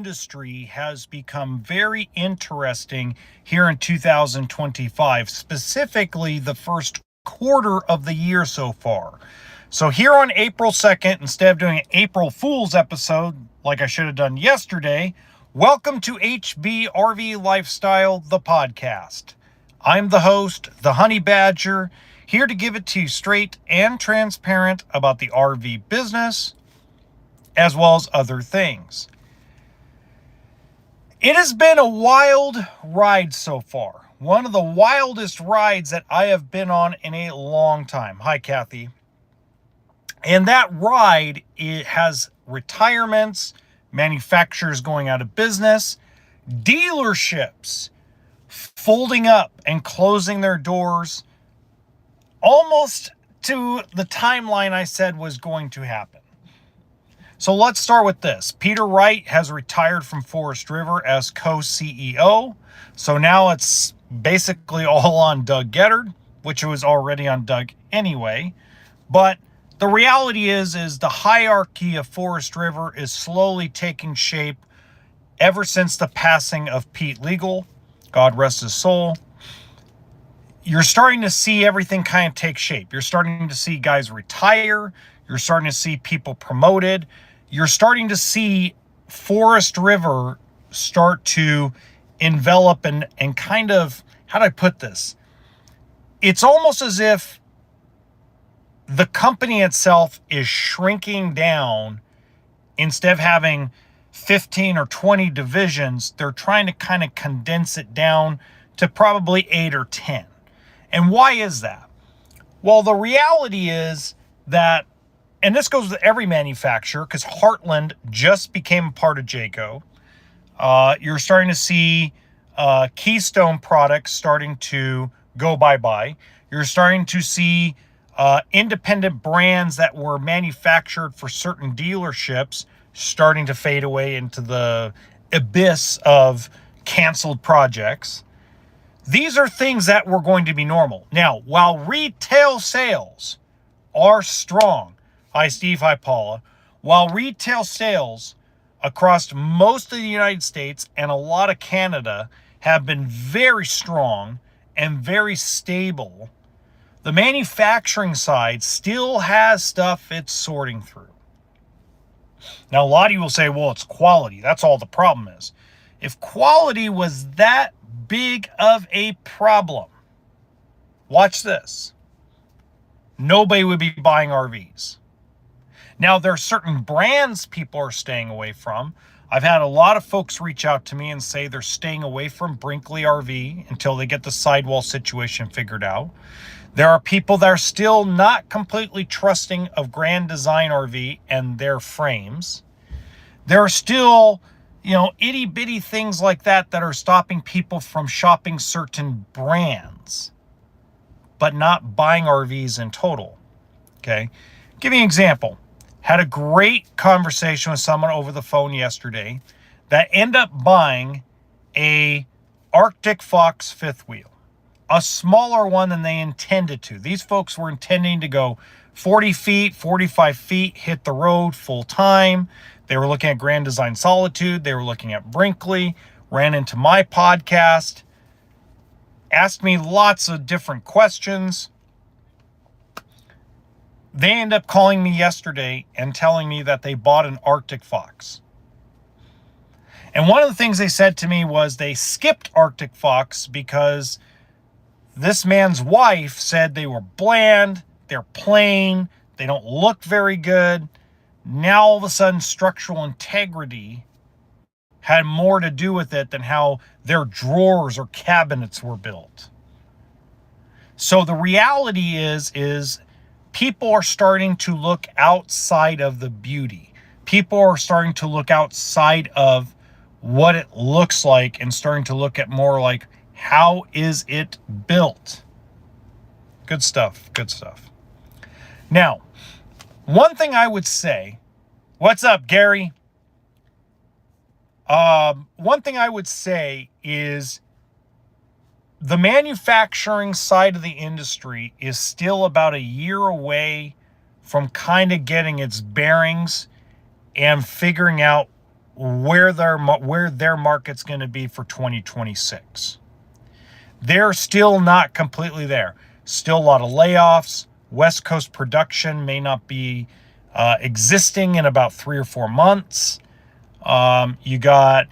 industry has become very interesting here in 2025, specifically the first quarter of the year so far. So here on April 2nd, instead of doing an April Fool's episode like I should have done yesterday, welcome to HBRV Lifestyle, the podcast. I'm the host, the Honey Badger, here to give it to you straight and transparent about the RV business, as well as other things. It has been a wild ride so far. One of the wildest rides that I have been on in a long time. Hi, Kathy. And that ride, it has retirements, manufacturers going out of business, dealerships folding up and closing their doors, almost to the timeline I said was going to happen. So let's start with this. Peter Wright has retired from Forest River as co-CEO. So now it's basically all on Doug Gettard, which it was already on Doug anyway. But the reality is the hierarchy of Forest River is slowly taking shape ever since the passing of Pete Legal, God rest his soul. You're starting to see everything kind of take shape. You're starting to see guys retire. You're starting to see people promoted. You're starting to see Forest River start to envelop and kind of, how do I put this? It's almost as if the company itself is shrinking down. Instead of having 15 or 20 divisions, they're trying to kind of condense it down to probably 8 or 10. And why is that? Well, the reality is that, and this goes with every manufacturer, because Heartland just became a part of Jayco. You're starting to see Keystone products starting to go bye-bye. You're starting to see independent brands that were manufactured for certain dealerships starting to fade away into the abyss of canceled projects. These are things that were going to be normal. Now, while retail sales are strong, hi Steve, hi Paula, while retail sales across most of the United States and a lot of Canada have been very strong and very stable, the manufacturing side still has stuff it's sorting through. Now, a lot of you will say, well, it's quality. That's all the problem is. If quality was that big of a problem, watch this. Nobody would be buying RVs. Now, there are certain brands people are staying away from. I've had a lot of folks reach out to me and say they're staying away from Brinkley RV until they get the sidewall situation figured out. There are people that are still not completely trusting of Grand Design RV and their frames. There are still, itty bitty things like that are stopping people from shopping certain brands, but not buying RVs in total. Okay. Give you an example. Had a great conversation with someone over the phone yesterday that ended up buying a Arctic Fox fifth wheel, a smaller one than they intended to. These folks were intending to go 40 feet, 45 feet, hit the road full time. They were looking at Grand Design Solitude. They were looking at Brinkley, ran into my podcast, asked me lots of different questions. They ended up calling me yesterday and telling me that they bought an Arctic Fox. And one of the things they said to me was they skipped Arctic Fox because this man's wife said they were bland, they're plain, they don't look very good. Now all of a sudden structural integrity had more to do with it than how their drawers or cabinets were built. So the reality is people are starting to look outside of the beauty. People are starting to look outside of what it looks like and starting to look at more like, how is it built? Good stuff. Good stuff. Now, one thing I would say, what's up, Gary? One thing I would say is the manufacturing side of the industry is still about a year away from kind of getting its bearings and figuring out where their market's going to be for 2026. They're still not completely there. Still a lot of layoffs. West Coast production may not be existing in about 3 or 4 months. You got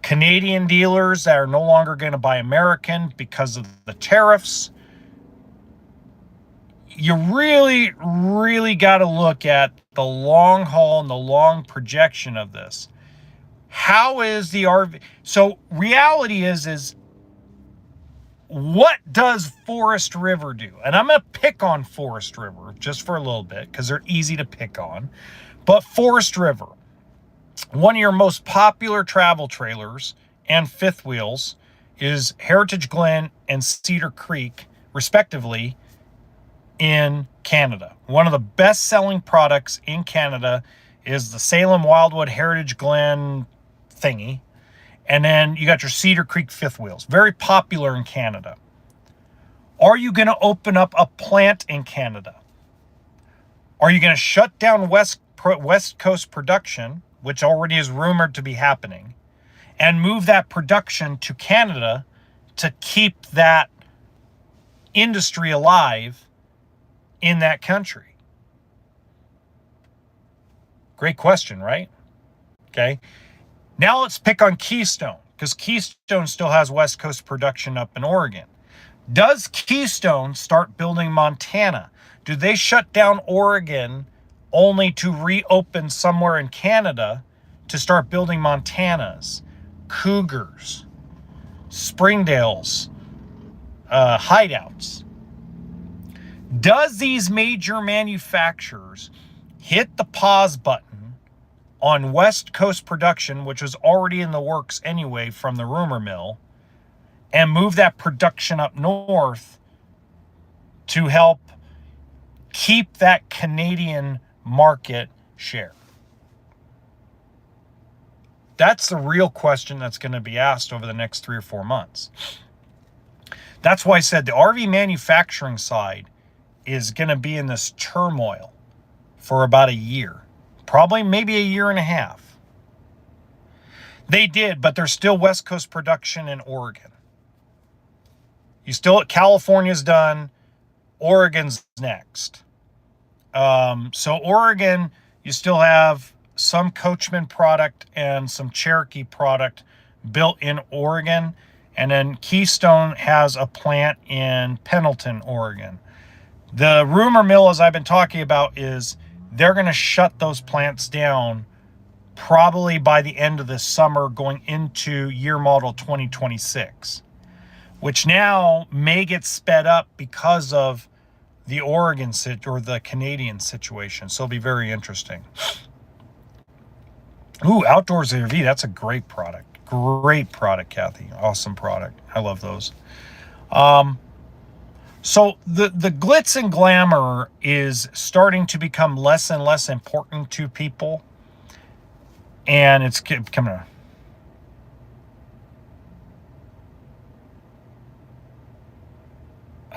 Canadian dealers that are no longer going to buy American because of the tariffs. You really, really got to look at the long haul and the long projection of this. How is the RV? So reality is what does Forest River do? And I'm going to pick on Forest River just for a little bit because they're easy to pick on. But Forest River, one of your most popular travel trailers and fifth wheels is Heritage Glen and Cedar Creek, respectively, in Canada. One of the best-selling products in Canada is the Salem Wildwood Heritage Glen thingy. And then you got your Cedar Creek fifth wheels. Very popular in Canada. Are you going to open up a plant in Canada? Are you going to shut down West Coast production, which already is rumored to be happening, and move that production to Canada to keep that industry alive in that country? Great question, right? Okay. Now let's pick on Keystone, because Keystone still has West Coast production up in Oregon. Does Keystone start building Montana? Do they shut down Oregon only to reopen somewhere in Canada to start building Montanas, Cougars, Springdales, hideouts? Does these major manufacturers hit the pause button on West Coast production, which was already in the works anyway from the rumor mill, and move that production up north to help keep that Canadian market share? That's the real question that's going to be asked over the next 3 or 4 months. That's why I said the RV manufacturing side is going to be in this turmoil for about a year. Probably maybe a year and a half. They did, but there's still West Coast production in Oregon. California's done. Oregon's next. So Oregon, you still have some Coachman product and some Cherokee product built in Oregon. And then Keystone has a plant in Pendleton, Oregon. The rumor mill, as I've been talking about, is they're going to shut those plants down probably by the end of this summer, going into year model 2026, which now may get sped up because of the Oregon or the Canadian situation. So it'll be very interesting. Ooh, Outdoors ARV, that's a great product. Great product, Kathy. Awesome product. I love those. So the glitz and glamour is starting to become less and less important to people. And it's coming.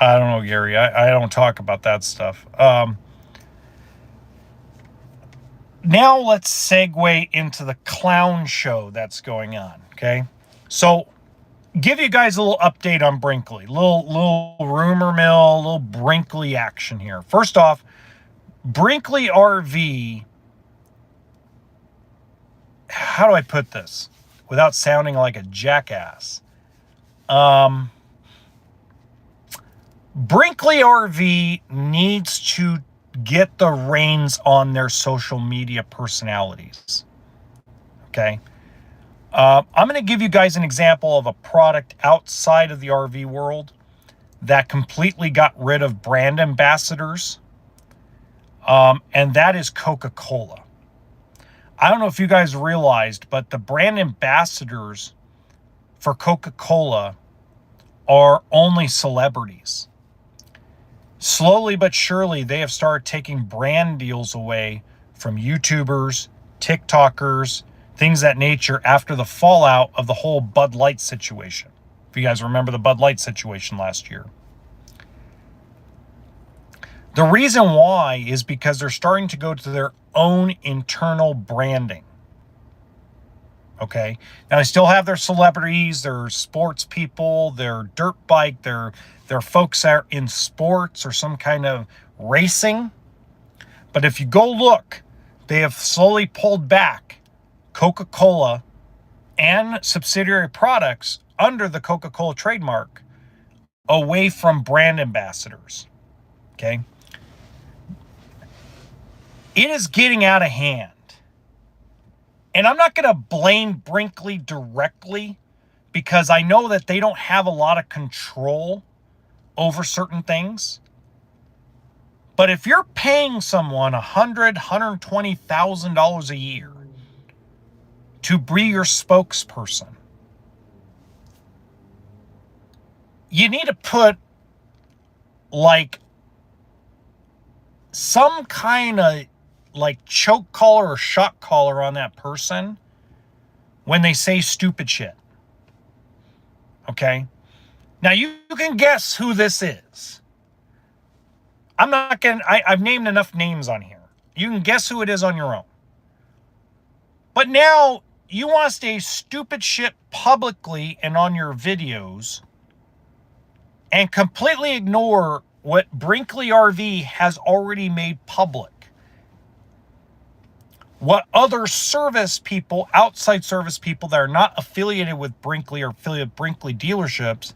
I don't know, Gary. I don't talk about that stuff. Now let's segue into the clown show that's going on, okay? So give you guys a little update on Brinkley. Little rumor mill, little Brinkley action here. First off, Brinkley RV, how do I put this without sounding like a jackass? Brinkley RV needs to get the reins on their social media personalities. Okay. I'm going to give you guys an example of a product outside of the RV world that completely got rid of brand ambassadors. And that is Coca-Cola. I don't know if you guys realized, but the brand ambassadors for Coca-Cola are only celebrities. Slowly but surely, they have started taking brand deals away from YouTubers, TikTokers, things of that nature after the fallout of the whole Bud Light situation. If you guys remember the Bud Light situation last year. The reason why is because they're starting to go to their own internal branding. Okay. Now they still have their celebrities, their sports people, their dirt bike, their folks that are in sports or some kind of racing. But if you go look, they have slowly pulled back Coca-Cola and subsidiary products under the Coca-Cola trademark away from brand ambassadors. Okay. It is getting out of hand. And I'm not going to blame Brinkley directly because I know that they don't have a lot of control over certain things. But if you're paying someone $120,000 a year to be your spokesperson, you need to put like some kind of like choke collar or shock collar on that person when they say stupid shit. Okay? Now you can guess who this is. I'm not going to, I've named enough names on here. You can guess who it is on your own. But now you want to say stupid shit publicly and on your videos and completely ignore what Brinkley RV has already made public. What other service people, outside service people that are not affiliated with Brinkley or affiliated with Brinkley dealerships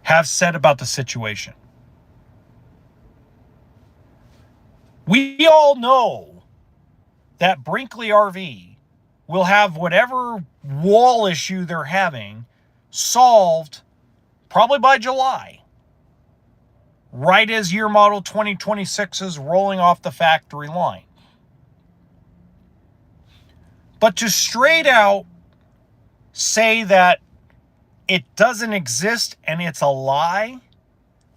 have said about the situation. We all know that Brinkley RV will have whatever wall issue they're having solved probably by July. Right as year model 2026 is rolling off the factory line. But to straight out say that it doesn't exist and it's a lie,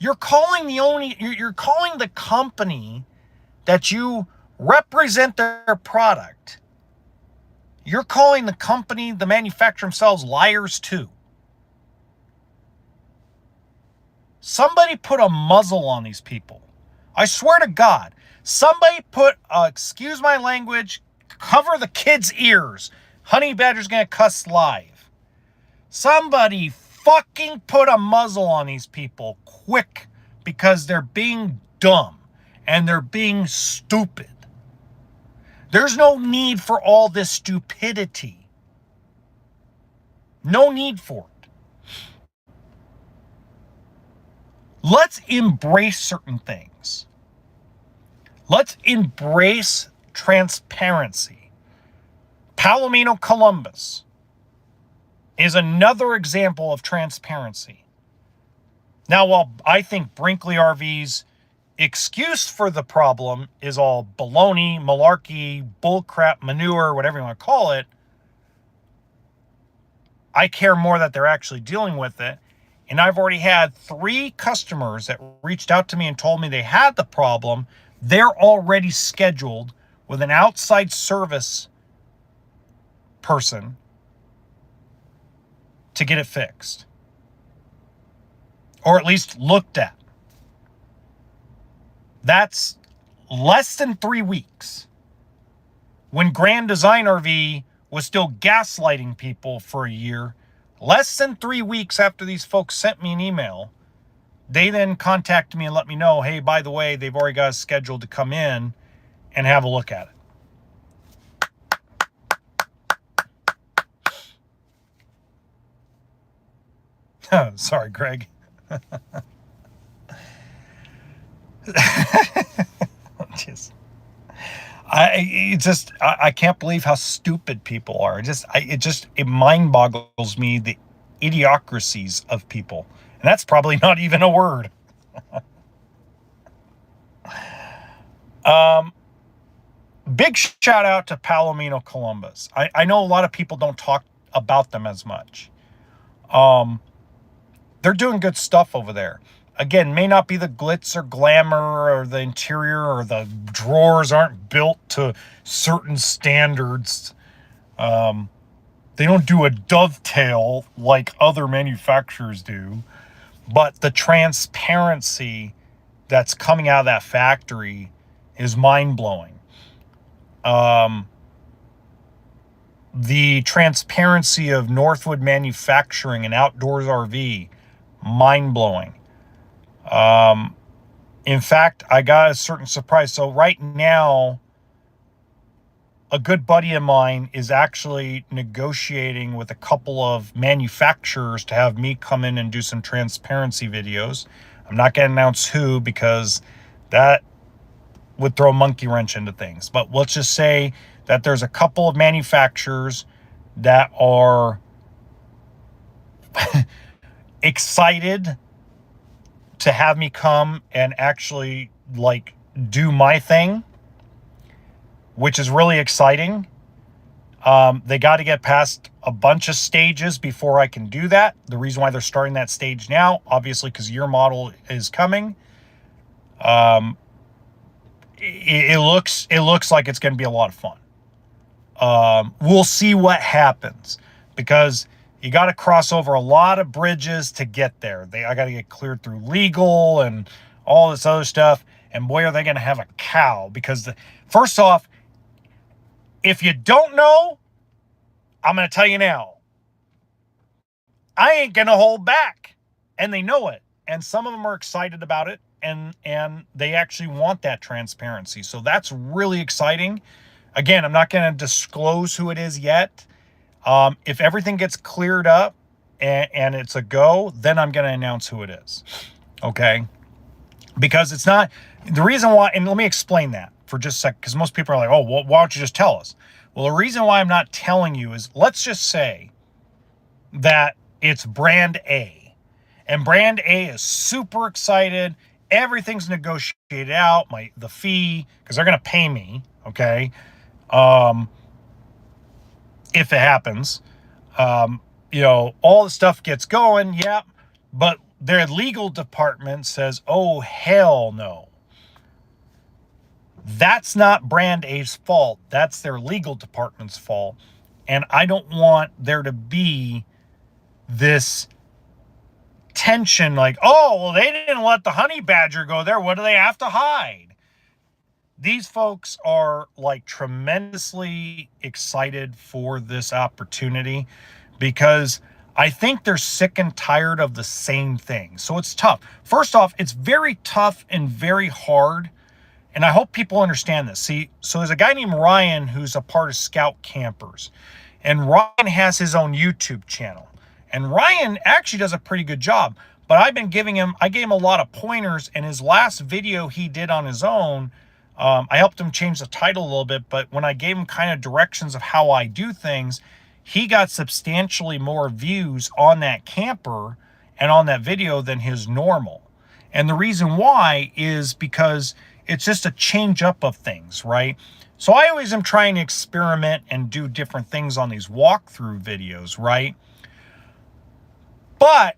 you're calling the company that you represent their product. You're calling the company, the manufacturer themselves, liars too. Somebody put a muzzle on these people. I swear to God, somebody put, excuse my language, cover the kids' ears. Honey Badger's gonna cuss live. Somebody fucking put a muzzle on these people quick because they're being dumb and they're being stupid. There's no need for all this stupidity. No need for it. Let's embrace certain things. Let's embrace transparency. Palomino Columbus is another example of transparency. Now, while I think Brinkley RV's excuse for the problem is all baloney, malarkey, bullcrap, manure, whatever you want to call it, I care more that they're actually dealing with it. And I've already had 3 customers that reached out to me and told me they had the problem. They're already scheduled with an outside service person to get it fixed. Or at least looked at. That's less than 3 weeks. When Grand Design RV was still gaslighting people for a year, less than 3 weeks after these folks sent me an email, they then contacted me and let me know, hey, by the way, they've already got us scheduled to come in and have a look at it. Sorry, Greg. I can't believe how stupid people are. It mind boggles me, the idiocracies of people. And that's probably not even a word. Big shout out to Palomino Columbus. I know a lot of people don't talk about them as much. They're doing good stuff over there. Again, may not be the glitz or glamour or the interior or the drawers aren't built to certain standards. They don't do a dovetail like other manufacturers do. But the transparency that's coming out of that factory is mind-blowing. The transparency of Northwood Manufacturing and Outdoors RV, mind-blowing. In fact, I got a certain surprise. So right now, a good buddy of mine is actually negotiating with a couple of manufacturers to have me come in and do some transparency videos. I'm not going to announce who, because that would throw a monkey wrench into things. But let's just say that there's a couple of manufacturers that are excited to have me come and actually like do my thing, which is really exciting. They got to get past a bunch of stages before I can do that. The reason why they're starting that stage now, obviously, because your model is coming. It looks like it's going to be a lot of fun. We'll see what happens, because you got to cross over a lot of bridges to get there. I got to get cleared through legal and all this other stuff. And boy, are they going to have a cow, because first off, if you don't know, I'm going to tell you now, I ain't going to hold back, and they know it. And some of them are excited about it, and they actually want that transparency. So that's really exciting. Again, I'm not going to disclose who it is yet. If everything gets cleared up and it's a go, then I'm going to announce who it is. Okay? Because it's not the reason why, and let me explain that for just a sec, because most people are like, oh, well, why don't you just tell us? Well, the reason why I'm not telling you is, let's just say that it's brand A, and brand A is super excited. Everything's negotiated out, the fee, because they're going to pay me, okay? If it happens, all the stuff gets going, yeah, but their legal department says, oh, hell no. That's not brand A's fault. That's their legal department's fault. And I don't want there to be this tension like, oh, well, they didn't let the honey badger go there. What do they have to hide? These folks are like tremendously excited for this opportunity, because I think they're sick and tired of the same thing. So it's tough. First off, it's very tough and very hard. And I hope people understand this. See, so there's a guy named Ryan who's a part of Scout Campers. And Ryan has his own YouTube channel. And Ryan actually does a pretty good job. But I gave him a lot of pointers. And his last video he did on his own, I helped him change the title a little bit. But when I gave him kind of directions of how I do things, he got substantially more views on that camper and on that video than his normal. And the reason why is because it's just a change up of things, right? So I always am trying to experiment and do different things on these walkthrough videos, right? But,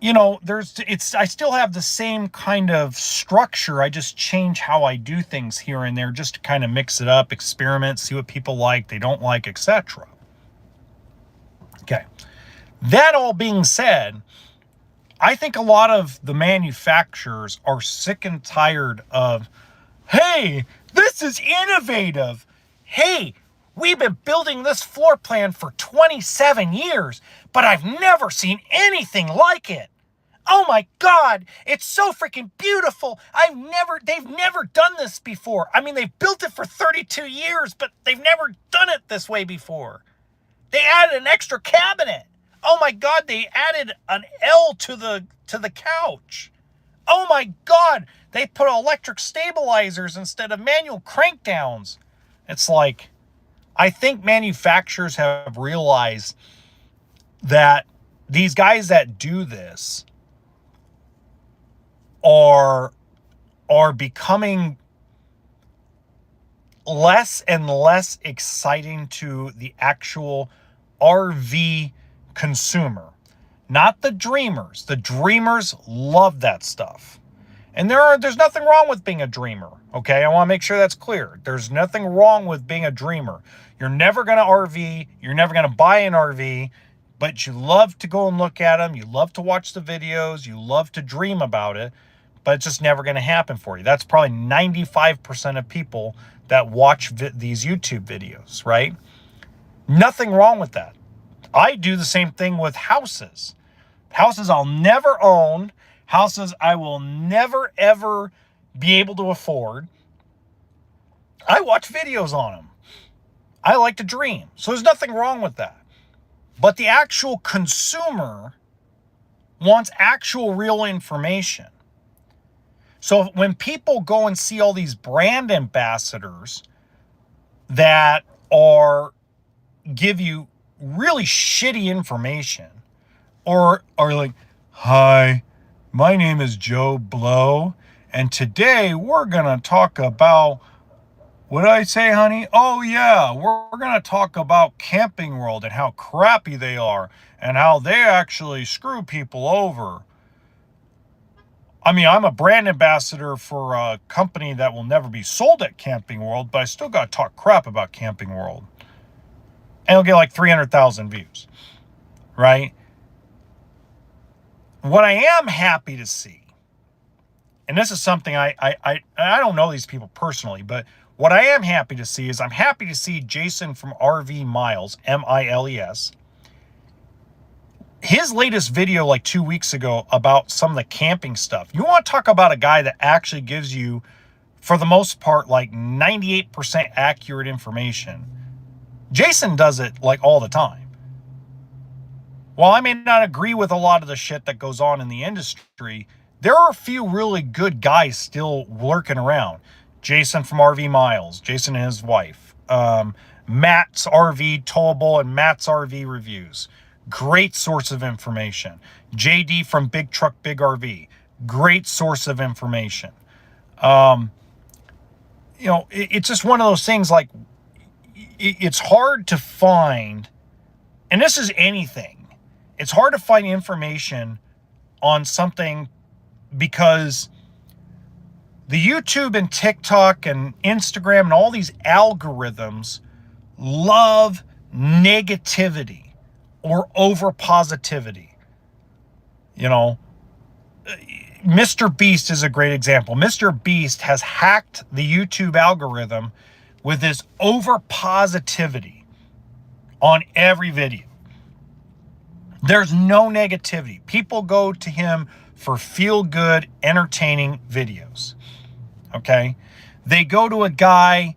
I still have the same kind of structure. I just change how I do things here and there, just to kind of mix it up, experiment, see what people like, they don't like, etc. Okay. That all being said, I think a lot of the manufacturers are sick and tired of, hey, this is innovative. Hey, we've been building this floor plan for 27 years, but I've never seen anything like it. Oh my God, it's so freaking beautiful. They've never done this before. I mean, they've built it for 32 years, but they've never done it this way before. They added an extra cabinet. Oh my God, they added an L to the couch. Oh my God, they put electric stabilizers instead of manual crankdowns. It's like, I think manufacturers have realized that these guys that do this are becoming less and less exciting to the actual RV consumer, not the dreamers. The dreamers love that stuff. And there's nothing wrong with being a dreamer, okay? I want to make sure that's clear. There's nothing wrong with being a dreamer. You're never going to RV. You're never going to buy an RV, but you love to go and look at them. You love to watch the videos. You love to dream about it, but it's just never going to happen for you. That's probably 95% of people that watch these YouTube videos, right? Nothing wrong with that. I do the same thing with houses. Houses I'll never own, houses I will never, ever be able to afford. I watch videos on them. I like to dream. So there's nothing wrong with that. But the actual consumer wants actual real information. So when people go and see all these brand ambassadors that give you really shitty information, or are like, hi, my name is Joe Blow, and today we're gonna talk about, what did I say, honey? Oh yeah, we're gonna talk about Camping World and how crappy they are and how they actually screw people over. I mean, I'm a brand ambassador for a company that will never be sold at Camping World, but I still got to talk crap about Camping World. And it'll get like 300,000 views, right? What I am happy to see, and this is something I don't know these people personally, but what I am happy to see is I'm happy to see Jason from RV Miles, Miles. His latest video like 2 weeks ago about some of the camping stuff. You want to talk about a guy that actually gives you, for the most part, like 98% accurate information. Jason does it like all the time. While I may not agree with a lot of the shit that goes on in the industry, there are a few really good guys still lurking around. Jason from RV Miles, Jason and his wife, Matt's RV Towable and Matt's RV Reviews. Great source of information. JD from Big Truck Big RV. Great source of information. It's just one of those things, like, it's hard to find, and this is anything. It's hard to find information on something because the YouTube and TikTok and Instagram and all these algorithms love negativity or over positivity. Mr. Beast is a great example. Mr. Beast has hacked the YouTube algorithm with this over positivity on every video. There's no negativity. People go to him for feel-good, entertaining videos. Okay? They go to a guy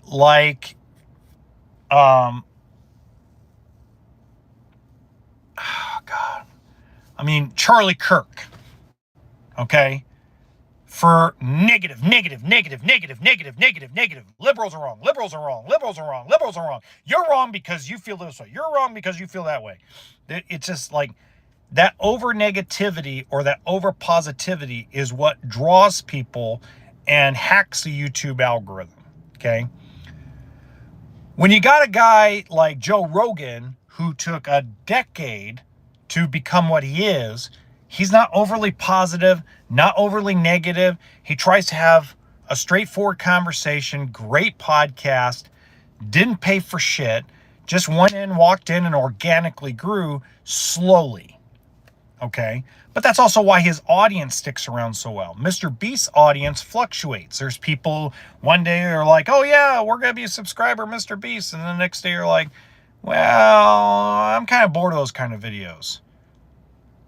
like Charlie Kirk, okay, for negative. Liberals are wrong. You're wrong because you feel this way. You're wrong because you feel that way. It's just like that over negativity or that over positivity is what draws people and hacks the YouTube algorithm, okay? When you got a guy like Joe Rogan who took a decade to become what he is, he's not overly positive, not overly negative. He tries to have a straightforward conversation, great podcast, didn't pay for shit, just went in, walked in, and organically grew slowly. Okay? But that's also why his audience sticks around so well. Mr. Beast's audience fluctuates. There's people, one day they're like, oh yeah, we're going to be a subscriber, Mr. Beast. And the next day you're like, well, I'm kind of bored of those kind of videos.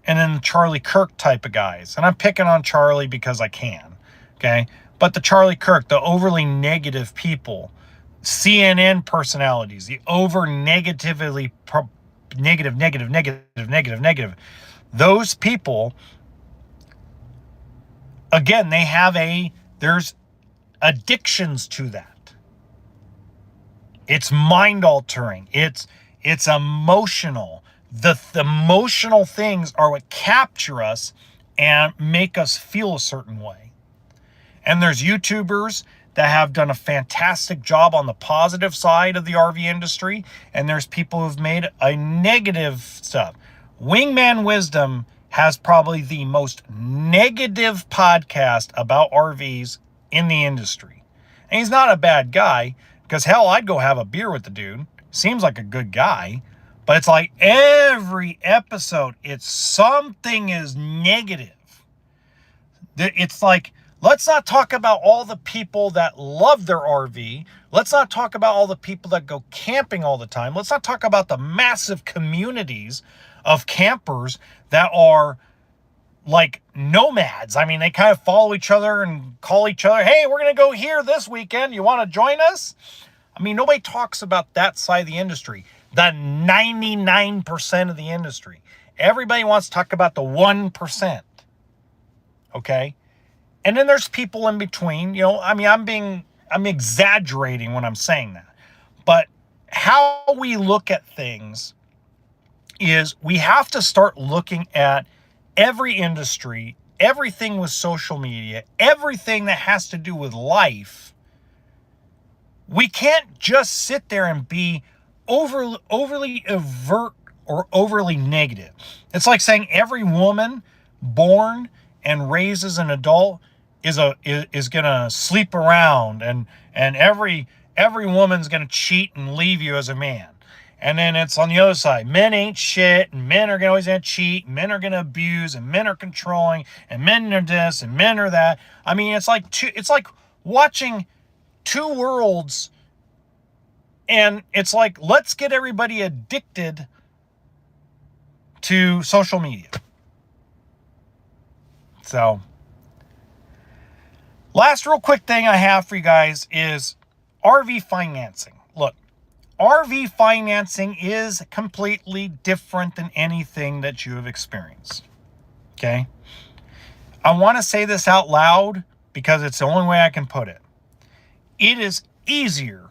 And then the Charlie Kirk type of guys. And I'm picking on Charlie because I can. Okay? But the Charlie Kirk, the overly negative people, CNN personalities, the over negative, those people, again, there's addictions to that. It's mind altering. It's emotional. The emotional things are what capture us and make us feel a certain way. And there's YouTubers that have done a fantastic job on the positive side of the RV industry, and there's people who've made a negative stuff. Wingman Wisdom has probably the most negative podcast about RVs in the industry. And he's not a bad guy, because hell, I'd go have a beer with the dude. Seems like a good guy. But it's like every episode, something is negative. It's like Let's not talk about all the people that love their RV. Let's not talk about all the people that go camping all the time. Let's not talk about the massive communities of campers that are like nomads. I mean, they kind of follow each other and call each other, hey, we're going to go here this weekend. You want to join us? I mean, nobody talks about that side of the industry, the 99% of the industry. Everybody wants to talk about the 1%. Okay? And then there's people in between. I mean, I'm exaggerating when I'm saying that. But how we look at things is we have to start looking at every industry, everything with social media, everything that has to do with life. We can't just sit there and be overly overt or overly negative. It's like saying every woman born and raised as an adult is gonna sleep around, and every woman's gonna cheat and leave you as a man. And then it's on the other side, men ain't shit, and men are always gonna cheat, and men are gonna abuse, and men are controlling, and men are this, and men are that. I mean, it's like watching two worlds, and it's like, let's get everybody addicted to social media. So, last real quick thing I have for you guys is RV financing. Look, RV financing is completely different than anything that you have experienced. Okay? I want to say this out loud because it's the only way I can put it. It is easier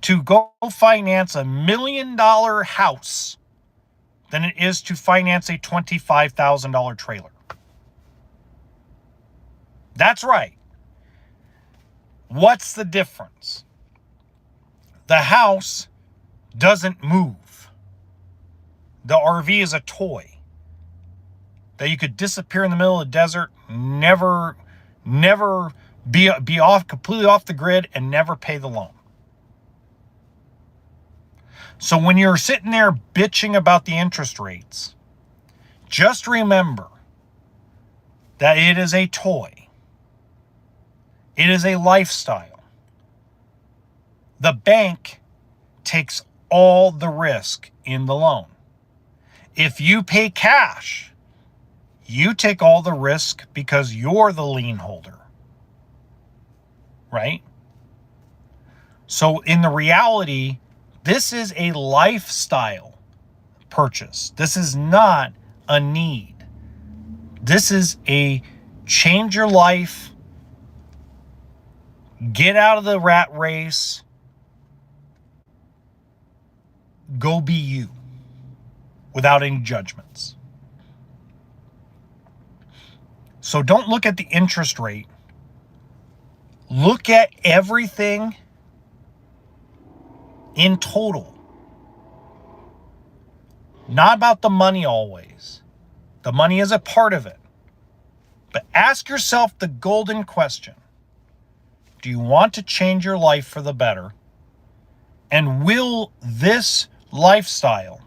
to go finance $1 million house than it is to finance a $25,000 trailer. That's right. What's the difference? The house doesn't move. The RV is a toy that you could disappear in the middle of the desert, never be completely off the grid, and never pay the loan. So when you're sitting there bitching about the interest rates, just remember that it is a toy. It is a lifestyle. The bank takes all the risk in the loan. If you pay cash, you take all the risk because you're the lien holder. Right? So in the reality, this is a lifestyle purchase. This is not a need. This is a change your life, get out of the rat race, go be you without any judgments. So don't look at the interest rate. Look at everything in total. Not about the money always. The money is a part of it. But ask yourself the golden question. Do you want to change your life for the better? And will this lifestyle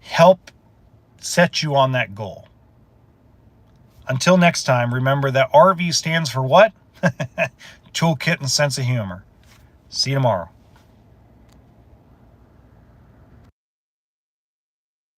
help set you on that goal? Until next time, remember that RV stands for what? Toolkit and sense of humor. See you tomorrow.